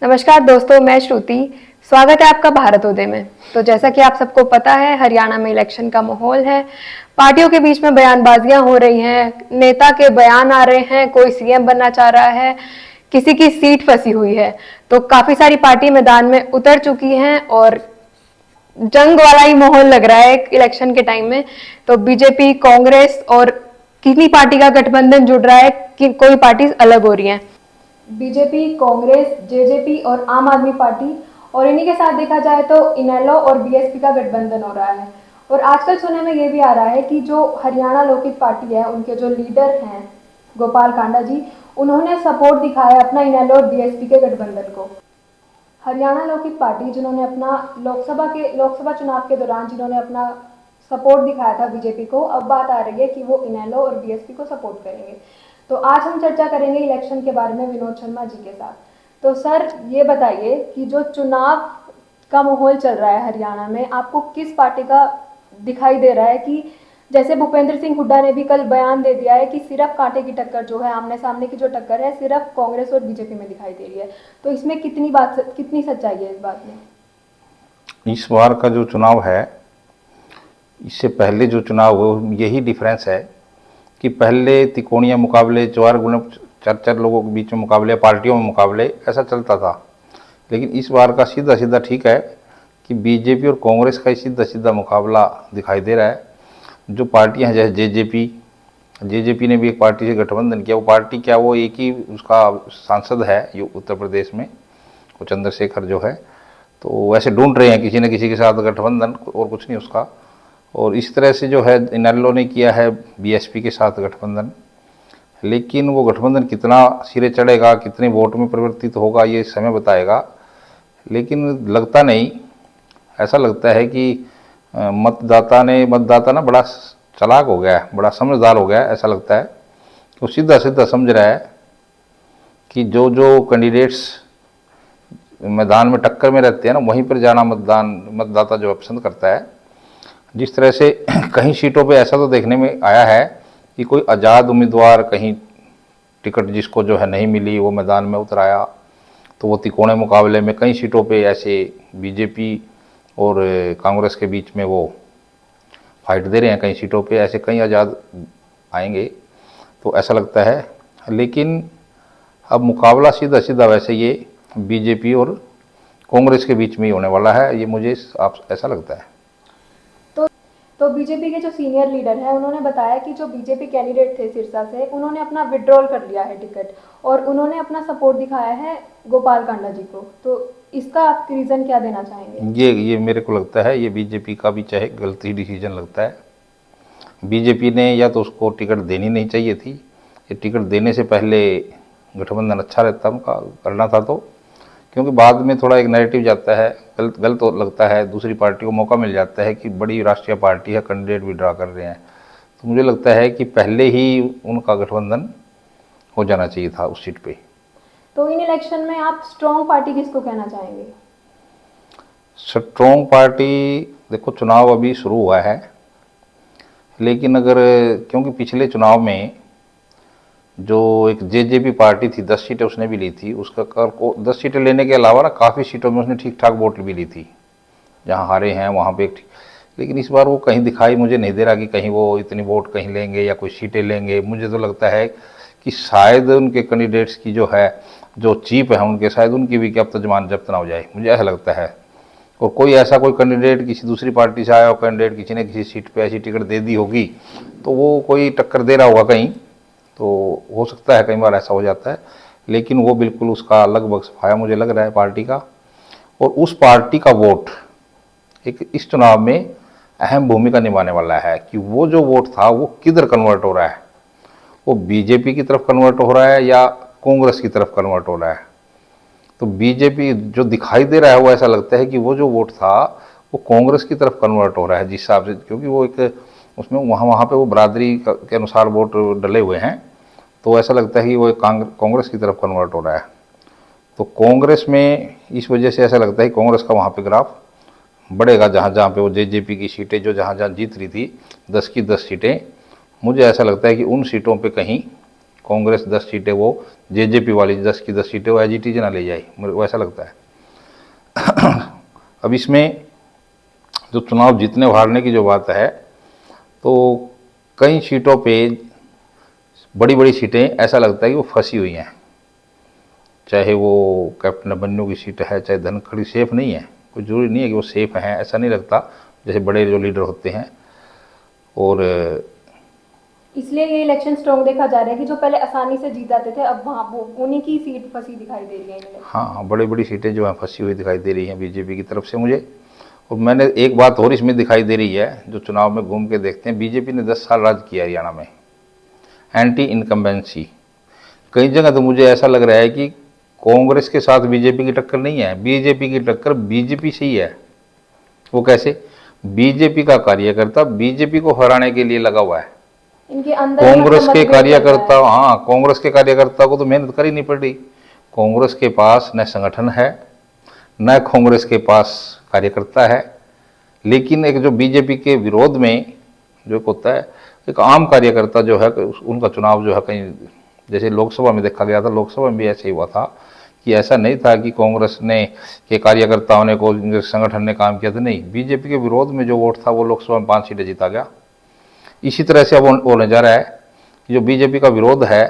नमस्कार दोस्तों, मैं श्रुति। स्वागत है आपका भारतोदय में। तो जैसा कि आप सबको पता है, हरियाणा में इलेक्शन का माहौल है। पार्टियों के बीच में बयानबाजियां हो रही हैं, नेता के बयान आ रहे हैं, कोई सीएम बनना चाह रहा है, किसी की सीट फंसी हुई है। तो काफी सारी पार्टी मैदान में उतर चुकी हैं और जंग वाला ही माहौल लग रहा है इलेक्शन के टाइम में। तो बीजेपी, कांग्रेस और किसी पार्टी का गठबंधन जुड़ रहा है कि कोई पार्टी अलग हो रही है। बीजेपी, कांग्रेस, जेजेपी और आम आदमी पार्टी, और इन्हीं के साथ देखा जाए तो इनेलो और बीएसपी का गठबंधन हो रहा है। और आजकल सुनने में ये भी आ रहा है कि जो हरियाणा लोकहित पार्टी है, उनके जो लीडर हैं गोपाल कांडा जी, उन्होंने सपोर्ट दिखाया अपना इनेलो और बीएसपी के गठबंधन को। हरियाणा लोकहित पार्टी जिन्होंने अपना लोकसभा चुनाव के दौरान जिन्होंने अपना सपोर्ट दिखाया था बीजेपी को, अब बात आ रही है कि वो इनेलो और बीएसपी को सपोर्ट करेंगे। तो आज हम चर्चा करेंगे इलेक्शन के बारे में विनोद शर्मा जी के साथ। तो सर, ये बताइए कि जो चुनाव का माहौल चल रहा है हरियाणा में, आपको किस पार्टी का दिखाई दे रहा है कि जैसे भूपेंद्र सिंह हुड्डा ने भी कल बयान दे दिया है कि सिर्फ कांटे की टक्कर जो है, आमने सामने की जो टक्कर है, सिर्फ कांग्रेस और बीजेपी में दिखाई दे रही है। तो इसमें कितनी सच्चाई है इस बात में? इस बार का जो चुनाव है, इससे पहले जो चुनाव हुए, यही डिफरेंस है कि पहले तिकोणिया मुकाबले, चार चार लोगों के बीच में मुकाबले, पार्टियों में मुकाबले, ऐसा चलता था। लेकिन इस बार का सीधा सीधा ठीक है कि बीजेपी और कांग्रेस का ही सीधा सीधा मुकाबला दिखाई दे रहा है। जो पार्टियां हैं, जैसे जेजेपी ने भी एक पार्टी से गठबंधन किया। वो पार्टी क्या, वो एक ही उसका सांसद है ये उत्तर प्रदेश में, वो चंद्रशेखर जो है। तो वैसे ढूंढ रहे हैं किसी न किसी के साथ गठबंधन, और कुछ नहीं उसका। और इस तरह से जो है इनेलो ने किया है बीएसपी के साथ गठबंधन। लेकिन वो गठबंधन कितना सिरे चढ़ेगा, कितने वोट में परिवर्तित होगा, ये समय बताएगा। लेकिन लगता नहीं, ऐसा लगता है कि मतदाता ना बड़ा चालाक हो गया है, बड़ा समझदार हो गया है। ऐसा लगता है कि वो सीधा सीधा समझ रहा है कि जो जो कैंडिडेट्स मैदान में टक्कर में रहते हैं ना, वहीं पर जाना मतदाता जो पसंद करता है। जिस तरह से कहीं सीटों पे ऐसा तो देखने में आया है कि कोई आज़ाद उम्मीदवार कहीं टिकट जिसको जो है नहीं मिली, वो मैदान में उतर आया। तो वो तिकोने मुकाबले में कई सीटों पे ऐसे बीजेपी और कांग्रेस के बीच में वो फाइट दे रहे हैं। कई सीटों पे ऐसे कई आज़ाद आएंगे, तो ऐसा लगता है। लेकिन अब मुकाबला सीधा सीधा वैसे ये बीजेपी और कांग्रेस के बीच में ही होने वाला है, ये मुझे ऐसा लगता है। तो बीजेपी के जो सीनियर लीडर हैं, उन्होंने बताया कि जो बीजेपी कैंडिडेट थे सिरसा से, उन्होंने अपना विड्रॉल कर लिया है टिकट, और उन्होंने अपना सपोर्ट दिखाया है गोपाल कांडा जी को। तो इसका आप रीज़न क्या देना चाहेंगे? ये मेरे को लगता है ये बीजेपी का भी चाहे गलती डिसीजन लगता है। बीजेपी ने या तो उसको टिकट देनी नहीं चाहिए थी, ये टिकट देने से पहले गठबंधन अच्छा रहता उनका करना था। तो क्योंकि बाद में थोड़ा एक नैरेटिव जाता है, गलत तो लगता है, दूसरी पार्टी को मौका मिल जाता है कि बड़ी राष्ट्रीय पार्टी है, कैंडिडेट विड्रा कर रहे हैं। तो मुझे लगता है कि पहले ही उनका गठबंधन हो जाना चाहिए था उस सीट पे। तो इन इलेक्शन में आप स्ट्रॉन्ग पार्टी किसको कहना चाहेंगे? स्ट्रॉन्ग पार्टी, देखो चुनाव अभी शुरू हुआ है, लेकिन अगर क्योंकि पिछले चुनाव में जो एक जेजेपी पार्टी थी, 10 सीटें उसने भी ली थी। उसका 10 सीटें लेने के अलावा ना काफ़ी सीटों में उसने ठीक ठाक वोट भी ली थी। जहाँ हारे हैं वहाँ पे एक ठीक। लेकिन इस बार वो कहीं दिखाई मुझे नहीं दे रहा कि कहीं वो इतनी वोट कहीं लेंगे या कोई सीटें लेंगे। मुझे तो लगता है कि शायद उनके कैंडिडेट्स की जो है, जो चीप है उनके, शायद उनकी भी क्या अब तो जमान जब्त ना हो जाए, मुझे ऐसा लगता है। और कोई ऐसा कोई कैंडिडेट किसी दूसरी पार्टी से आया हो, कैंडिडेट किसी ने किसी सीट पे ऐसी टिकट दे दी होगी, तो वो कोई टक्कर दे रहा होगा कहीं, तो हो सकता है कई बार ऐसा हो जाता है। लेकिन वो बिल्कुल उसका लगभग सफाया मुझे लग रहा है पार्टी का। और उस पार्टी का वोट एक इस चुनाव में अहम भूमिका निभाने वाला है कि वो जो वोट था वो किधर कन्वर्ट हो रहा है, वो बीजेपी की तरफ कन्वर्ट हो रहा है या कांग्रेस की तरफ कन्वर्ट हो रहा है। तो बीजेपी जो दिखाई दे रहा है वो ऐसा लगता है कि वो जो वोट था वो कांग्रेस की तरफ कन्वर्ट हो रहा है जिस हिसाब से, क्योंकि वो एक उसमें वहाँ पे वो बरादरी के अनुसार वोट डले हुए हैं। तो ऐसा लगता है कि वो कांग्रेस की तरफ कन्वर्ट हो रहा है। तो कांग्रेस में इस वजह से ऐसा लगता है कि कांग्रेस का वहाँ पे ग्राफ बढ़ेगा। जहाँ जहाँ पे वो जेजेपी की सीटें जो जहाँ जहाँ जीत रही थी 10 की 10 सीटें, मुझे ऐसा लगता है कि उन सीटों पे कहीं कांग्रेस 10 सीटें वो जेजेपी वाली 10 की 10 सीटें वो एजिटीज ना ले जाए, मेरे को ऐसा लगता है। अब इसमें जो चुनाव जीतने हारने की जो बात है, तो कई सीटों पे बड़ी बड़ी सीटें ऐसा लगता है कि वो फंसी हुई हैं, चाहे वो कैप्टन अभिमन्यु की सीट है, चाहे धनखड़ सेफ नहीं है, कोई जरूरी नहीं है कि वो सेफ हैं, ऐसा नहीं लगता, जैसे बड़े जो लीडर होते हैं। और इसलिए ये इलेक्शन स्ट्रॉन्ग देखा जा रहा है कि जो पहले आसानी से जीत जाते थे, अब वहाँ वो उन्हीं की सीट फंसी दिखाई दे रही है इन्हें। हाँ हाँ, बड़ी बड़ी सीटें जो हैं फंसी हुई दिखाई दे रही हैं बीजेपी की तरफ से मुझे। और मैंने एक बात और इसमें दिखाई दे रही है, जो चुनाव में घूम के देखते हैं, बीजेपी ने 10 साल राज किया हरियाणा में, एंटी इनकम्बेंसी। कई जगह तो मुझे ऐसा लग रहा है कि कांग्रेस के साथ बीजेपी की टक्कर नहीं है, बीजेपी की टक्कर बीजेपी से ही है। वो कैसे? बीजेपी का कार्यकर्ता बीजेपी को हराने के लिए लगा हुआ है। इनके अंदर कांग्रेस मतलब के मतभेद चल रहा कार्यकर्ता, है। हाँ, कांग्रेस के कार्यकर्ता को तो मेहनत कर ही नहीं पड़ रही। कांग्रेस के पास न संगठन है, न कांग्रेस के पास कार्यकर्ता है। लेकिन एक जो बीजेपी के विरोध में जो होता है, एक आम कार्यकर्ता जो है, उनका चुनाव जो है कहीं, जैसे लोकसभा में देखा गया था, लोकसभा में भी ऐसे ही हुआ था कि ऐसा नहीं था कि कांग्रेस ने के कार्यकर्ताओं ने को संगठन ने काम किया था, नहीं, बीजेपी के विरोध में जो वोट था वो लोकसभा में 5 सीटें जीता गया। इसी तरह से अब होने जा रहा है कि जो बीजेपी का विरोध है,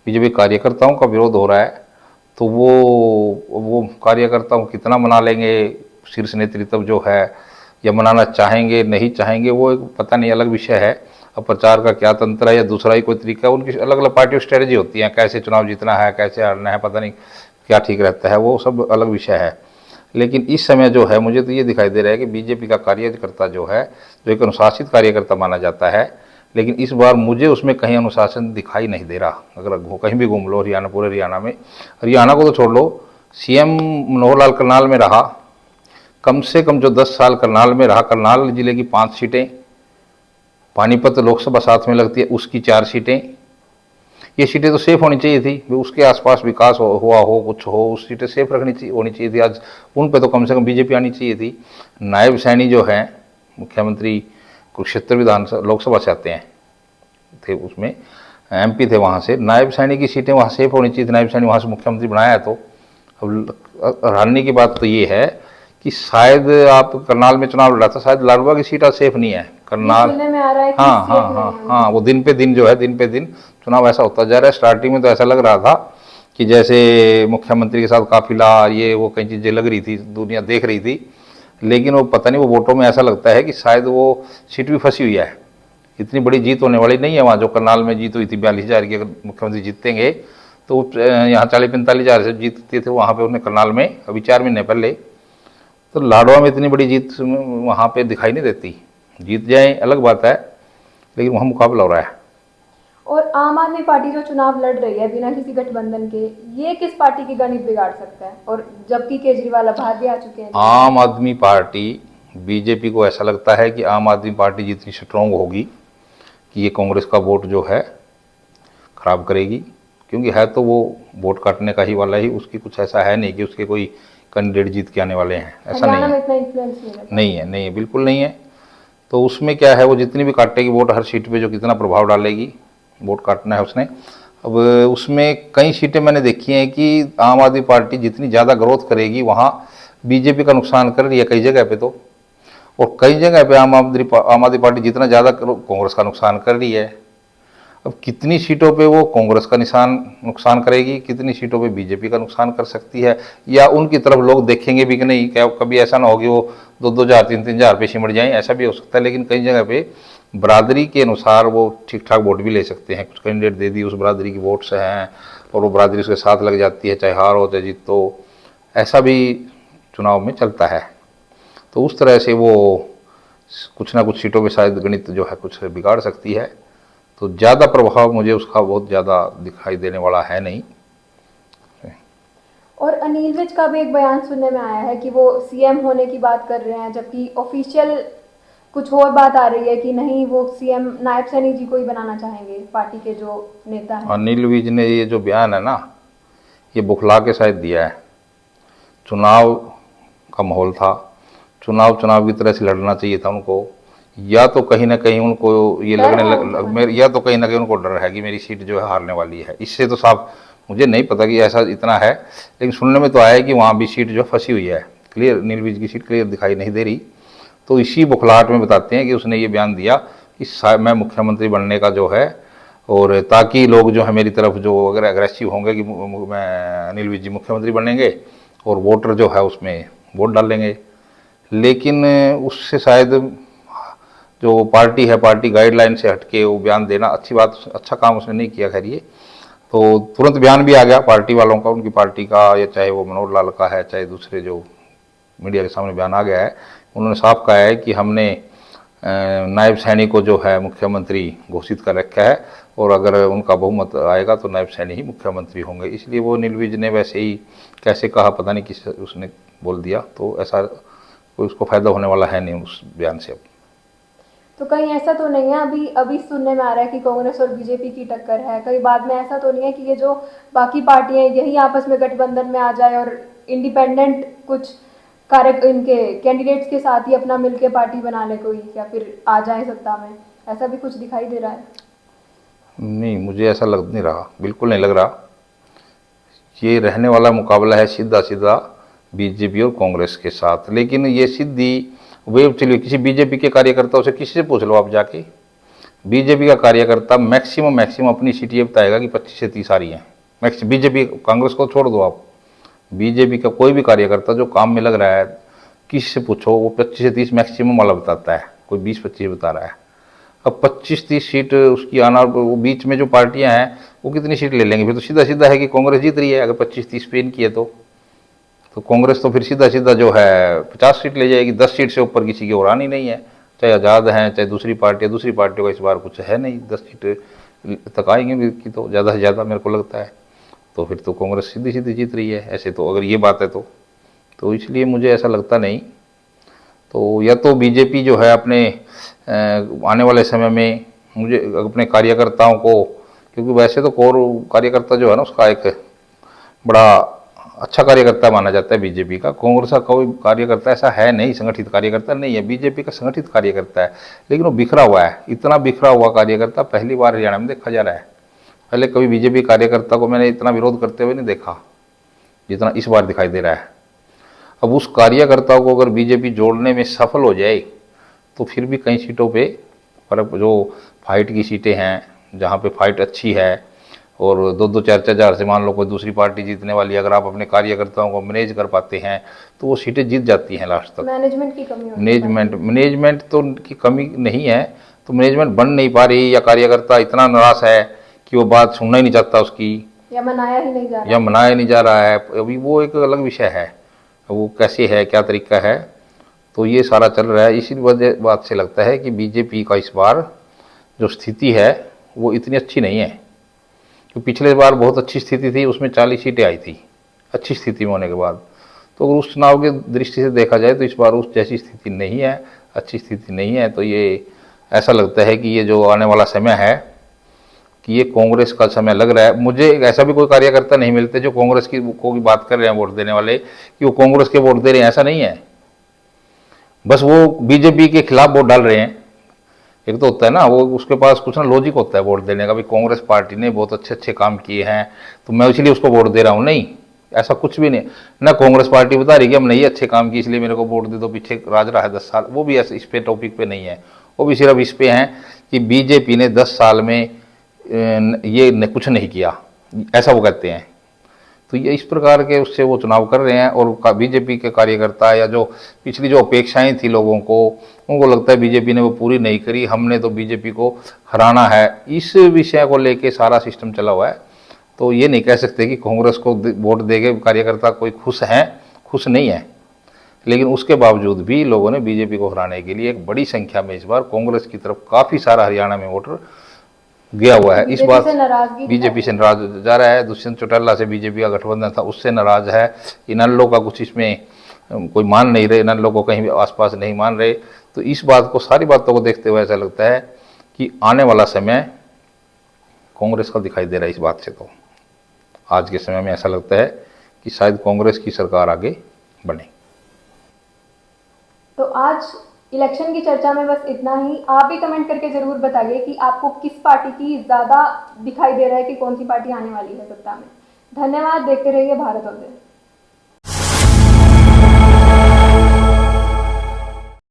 बीजेपी कार्यकर्ताओं का विरोध हो रहा है, तो वो कार्यकर्ताओं को कितना मना लेंगे शीर्ष नेतृत्व जो है, या मनाना चाहेंगे नहीं चाहेंगे, वो एक पता नहीं, अलग विषय है। अब प्रचार का क्या तंत्र है या दूसरा ही कोई तरीका है, उनकी अलग अलग पार्टियों स्ट्रेटजी होती है, कैसे चुनाव जीतना है, कैसे हारना है, पता नहीं क्या ठीक रहता है, वो सब अलग विषय है। लेकिन इस समय जो है मुझे तो ये दिखाई दे रहा है कि बीजेपी का कार्यकर्ता जो है, जो एक अनुशासित कार्यकर्ता माना जाता है, लेकिन इस बार मुझे उसमें कहीं अनुशासन दिखाई नहीं दे रहा। अगर कहीं भी घूम लो हरियाणा, पूरे हरियाणा में, हरियाणा को तो छोड़ लो, सीएम मनोहर लाल करनाल में रहा, कम से कम जो 10 साल करनाल में रहा, करनाल जिले की 5 सीटें, पानीपत लोकसभा साथ में लगती है उसकी 4 सीटें, ये सीटें तो सेफ होनी चाहिए थी, उसके आसपास विकास हुआ हो, कुछ हो, उस सीटें सेफ होनी चाहिए थी। आज उन पे तो कम से कम बीजेपी आनी चाहिए थी। नायब सैनी जो हैं, मुख्यमंत्री कुरुक्षेत्र विधानसभा लोकसभा से आते हैं, थे उसमें एमपी थे, वहाँ से नायब सैनी की सीटें वहाँ सेफ होनी चाहिए थी। नायब सैनी वहाँ से मुख्यमंत्री बनाया है, तो अब हैरानी की बात तो ये है कि शायद आप करनाल में चुनाव लड़ा था, शायद लाडवा की सीट आज सेफ नहीं है करनाल। सुनने में आ रहा है कि हाँ हाँ सेफ हाँ नहीं है। हाँ, वो दिन पे दिन जो है, दिन पे दिन चुनाव ऐसा होता जा रहा है। स्टार्टिंग में तो ऐसा लग रहा था कि जैसे मुख्यमंत्री के साथ काफिला, ये वो कई चीज़ें लग रही थी, दुनिया देख रही थी, लेकिन वो पता नहीं, वो वोटों में ऐसा लगता है कि शायद वो सीट भी फंसी हुई है। इतनी बड़ी जीत होने वाली नहीं है वहाँ। जो करनाल में जीत हुई थी 42,000 की, अगर मुख्यमंत्री जीतेंगे तो यहाँ 40-45,000 से जीतते थे वहाँ पे, उन्हें करनाल में अभी 4 महीने पहले। तो लाडवा में इतनी बड़ी जीत वहाँ पे दिखाई नहीं देती। जीत जाए अलग बात है, लेकिन वहाँ मुकाबला हो रहा है। और आम आदमी पार्टी जो चुनाव लड़ रही है बिना किसी गठबंधन के, ये किस पार्टी की गणित बिगाड़ सकता है? और जबकि केजरीवाल अब हार भी आ चुके हैं। आम आदमी पार्टी, बीजेपी को ऐसा लगता है कि आम आदमी पार्टी जितनी स्ट्रॉन्ग होगी कि ये कांग्रेस का वोट जो है खराब करेगी, क्योंकि है तो वो वोट काटने का ही वाला ही, उसकी कुछ ऐसा है नहीं कि उसके कोई कैंडिडेट जीत के आने वाले हैं, ऐसा नहीं है। इतना इन्फ्लुएंस नहीं है। नहीं है, बिल्कुल नहीं है। तो उसमें क्या है, वो जितनी भी काटेगी वोट हर सीट पे, जो कितना प्रभाव डालेगी, वोट काटना है उसने। अब उसमें कई सीटें मैंने देखी हैं कि आम आदमी पार्टी जितनी ज़्यादा ग्रोथ करेगी, वहाँ बीजेपी का नुकसान कर रही है कई जगह पे तो, और कई जगह पे आम आदमी पार्टी जितना ज़्यादा कांग्रेस का नुकसान कर रही है। अब कितनी सीटों पे वो कांग्रेस का नुकसान करेगी, कितनी सीटों पे बीजेपी का नुकसान कर सकती है, या उनकी तरफ लोग देखेंगे भी कि नहीं, क्या कभी ऐसा ना हो कि वो 2-2 हज़ार 3-3 हज़ार पे सिमट जाएं, ऐसा भी हो सकता है। लेकिन कई जगह पे बरादरी के अनुसार वो ठीक ठाक वोट भी ले सकते हैं। कुछ कैंडिडेट दे दी, उस बरादरी की वोट से हैं, और वो बरादरी उसके साथ लग जाती है, चाहे हार हो चाहे जीत, तो ऐसा भी चुनाव में चलता है। तो उस तरह से वो कुछ ना कुछ सीटों पे शायद गणित जो है कुछ बिगाड़ सकती है। तो ज़्यादा प्रभाव मुझे उसका बहुत ज़्यादा दिखाई देने वाला है नहीं। और अनिल विज का भी एक बयान सुनने में आया है कि वो सीएम होने की बात कर रहे हैं, जबकि ऑफिशियल कुछ और बात आ रही है कि नहीं, वो सीएम नायब सैनी जी को ही बनाना चाहेंगे, पार्टी के जो नेता हैं। अनिल विज ने ये जो बयान है ना, ये बुखला के शायद दिया है। चुनाव का माहौल था, चुनाव की तरह से लड़ना चाहिए था उनको। या तो कहीं ना कहीं उनको ये डर लगने है उनके लग मन मेरे, या तो कहीं ना कहीं उनको डर है कि मेरी सीट जो है हारने वाली है। इससे तो साफ मुझे नहीं पता कि ऐसा इतना है, लेकिन सुनने में तो आया है कि वहाँ भी सीट जो फंसी हुई है, क्लियर नील विज की सीट क्लियर दिखाई नहीं दे रही। तो इसी बुखलाहट में बताते हैं कि उसने ये बयान दिया कि मैं मुख्यमंत्री बनने का जो है, और ताकि लोग जो है मेरी तरफ जो अगर एग्रेसिव होंगे कि मैं नील विज जी मुख्यमंत्री बनेंगे, और वोटर जो है उसमें वोट डालेंगे। लेकिन उससे शायद जो पार्टी है, पार्टी गाइडलाइन से हटके वो बयान देना अच्छी बात, अच्छा काम उसने नहीं किया। खैर ये तो तुरंत बयान भी आ गया पार्टी वालों का, उनकी पार्टी का, या चाहे वो मनोहर लाल का है, चाहे दूसरे जो मीडिया के सामने बयान आ गया है। उन्होंने साफ कहा है कि हमने नायब सैनी को जो है मुख्यमंत्री घोषित कर रखा है, और अगर उनका बहुमत आएगा तो नायब सैनी ही मुख्यमंत्री होंगे। इसलिए वो नील विज ने वैसे ही कैसे कहा पता नहीं, किस उसने बोल दिया, तो ऐसा कोई उसको फायदा होने वाला है नहीं उस बयान से। अब तो कहीं ऐसा तो नहीं है, अभी अभी सुनने में आ रहा है कि कांग्रेस और बीजेपी की टक्कर है, कहीं बाद में ऐसा तो नहीं है कि ये जो बाकी पार्टियां यही आपस में गठबंधन में आ जाए और इंडिपेंडेंट कुछ कार्य इनके कैंडिडेट्स के साथ ही अपना मिलके पार्टी बना ले कोई, या फिर आ जाए सत्ता में, ऐसा भी कुछ दिखाई दे रहा है? नहीं, मुझे ऐसा लग नहीं रहा, बिल्कुल नहीं लग रहा। ये रहने वाला मुकाबला है सीधा सीधा बीजेपी और कांग्रेस के साथ। लेकिन ये सीधी वेव चलिए, किसी बीजेपी के कार्यकर्ताओं से किसी से पूछ लो आप जाके, बीजेपी का कार्यकर्ता मैक्सिमम अपनी सीट ये बताएगा कि 25 से 30 आ रही है मैक्स। बीजेपी कांग्रेस को छोड़ दो आप, बीजेपी का कोई भी कार्यकर्ता जो काम में लग रहा है, किसी से पूछो वो 25 से 30 मैक्सिमम वाला बताता है, कोई 20-25 बता रहा है। अब 25-30 सीट उसकी आना, वो बीच में जो पार्टियां हैं वो कितनी सीट ले लेंगे? फिर तो सीधा सीधा है कि कांग्रेस जीत रही है अगर 25-30 पे इनकी है तो कांग्रेस तो फिर सीधा सीधा जो है 50 सीट ले जाएगी। 10 सीट से ऊपर किसी की और आनी नहीं है, चाहे आज़ाद हैं चाहे दूसरी पार्टियों का इस बार कुछ है नहीं, 10 सीट तक आएंगे की तो ज़्यादा से ज़्यादा मेरे को लगता है। तो फिर तो कांग्रेस सीधी सीधी जीत रही है ऐसे तो, अगर ये बात है तो इसलिए मुझे ऐसा लगता नहीं। तो या तो बीजेपी जो है अपने आने वाले समय में मुझे अपने कार्यकर्ताओं को, क्योंकि वैसे तो कोर कार्यकर्ता जो है ना उसका एक बड़ा अच्छा कार्यकर्ता माना जाता है बीजेपी का। कांग्रेस का कोई कार्यकर्ता ऐसा है नहीं, संगठित कार्यकर्ता नहीं है। बीजेपी का संगठित कार्यकर्ता है, लेकिन वो बिखरा हुआ है। इतना बिखरा हुआ कार्यकर्ता पहली बार हरियाणा में देखा जा रहा है। पहले कभी बीजेपी कार्यकर्ता को मैंने इतना विरोध करते हुए नहीं देखा जितना इस बार दिखाई दे रहा है। अब उस कार्यकर्ता को अगर बीजेपी जोड़ने में सफल हो जाए तो फिर भी कई सीटों पे फर्क, जो फाइट की सीटें हैं जहाँ पे फाइट अच्छी है और 2-2, 4-4 हज़ार से मान लो कोई दूसरी पार्टी जीतने वाली, अगर आप अपने कार्यकर्ताओं को मैनेज कर पाते हैं तो वो सीटें जीत जाती हैं लास्ट तक। मैनेजमेंट की कमी होती है। मैनेजमेंट तो उनकी कमी नहीं है, तो मैनेजमेंट बन नहीं पा रही, या कार्यकर्ता इतना नाराज है कि वो बात सुनना ही नहीं चाहता उसकी, या मनाया ही नहीं जा रहा, या मनाया नहीं जा रहा है। अभी वो एक अलग विषय है, वो कैसे है, क्या तरीका है, तो ये सारा चल रहा है। इसी वजह बात से लगता है कि बीजेपी का इस बार जो स्थिति है वो इतनी अच्छी नहीं है। तो पिछले बार बहुत अच्छी स्थिति थी, उसमें 40 सीटें आई थी अच्छी स्थिति में होने के बाद। तो अगर उस चुनाव की दृष्टि से देखा जाए तो इस बार उस जैसी स्थिति नहीं है, अच्छी स्थिति नहीं है। तो ये ऐसा लगता है कि ये जो आने वाला समय है कि ये कांग्रेस का समय लग रहा है। मुझे ऐसा भी कोई कार्यकर्ता नहीं मिलते जो कांग्रेस की को बात कर रहे हैं, वोट देने वाले, कि वो कांग्रेस के वोट दे रहे हैं, ऐसा नहीं है। बस वो बीजेपी के खिलाफ वोट डाल रहे हैं। एक तो होता है ना, वो उसके पास कुछ ना लॉजिक होता है वोट देने का, भी कांग्रेस पार्टी ने बहुत अच्छे अच्छे काम किए हैं तो मैं इसलिए उसको वोट दे रहा हूँ। नहीं, ऐसा कुछ भी नहीं ना। कांग्रेस पार्टी बता रही कि हमने ये अच्छे काम किए इसलिए मेरे को वोट दे दो, पीछे राज रहा है 10 साल, वो भी ऐसे इस पे टॉपिक पे नहीं है। वो भी सिर्फ इस पे हैं कि बीजेपी ने 10 साल में ये कुछ नहीं किया, ऐसा वो कहते हैं। तो ये इस प्रकार के उससे वो चुनाव कर रहे हैं। और बीजेपी के कार्यकर्ता या जो पिछली जो अपेक्षाएं थी लोगों को, उनको लगता है बीजेपी ने वो पूरी नहीं करी, हमने तो बीजेपी को हराना है। इस विषय को लेके सारा सिस्टम चला हुआ है। तो ये नहीं कह सकते कि कांग्रेस को वोट देके कार्यकर्ता कोई खुश हैं, खुश नहीं है। लेकिन उसके बावजूद भी लोगों ने बीजेपी को हराने के लिए एक बड़ी संख्या में इस बार कांग्रेस की तरफ काफ़ी सारा हरियाणा में वोटर गया हुआ है। इस बात बीजेपी से नाराज जा रहा है। दुष्यंत चौटाला से बीजेपी का गठबंधन था, उससे नाराज है। इनेलो का कुछ इसमें कोई मान नहीं रहे, इनेलो को कहीं भी आसपास नहीं मान रहे। तो इस बात को, सारी बातों को देखते हुए ऐसा लगता है कि आने वाला समय कांग्रेस का दिखाई दे रहा है। इस बात से तो आज के समय में ऐसा लगता है कि शायद कांग्रेस की सरकार आगे बने। तो आज इलेक्शन की चर्चा में बस इतना ही। आप भी कमेंट करके जरूर बताइए कि आपको किस पार्टी की ज़्यादा दिखाई दे रहा है कि कौन सी पार्टी आने वाली है सत्ता में। धन्यवाद, देखते रहिए भारत होते।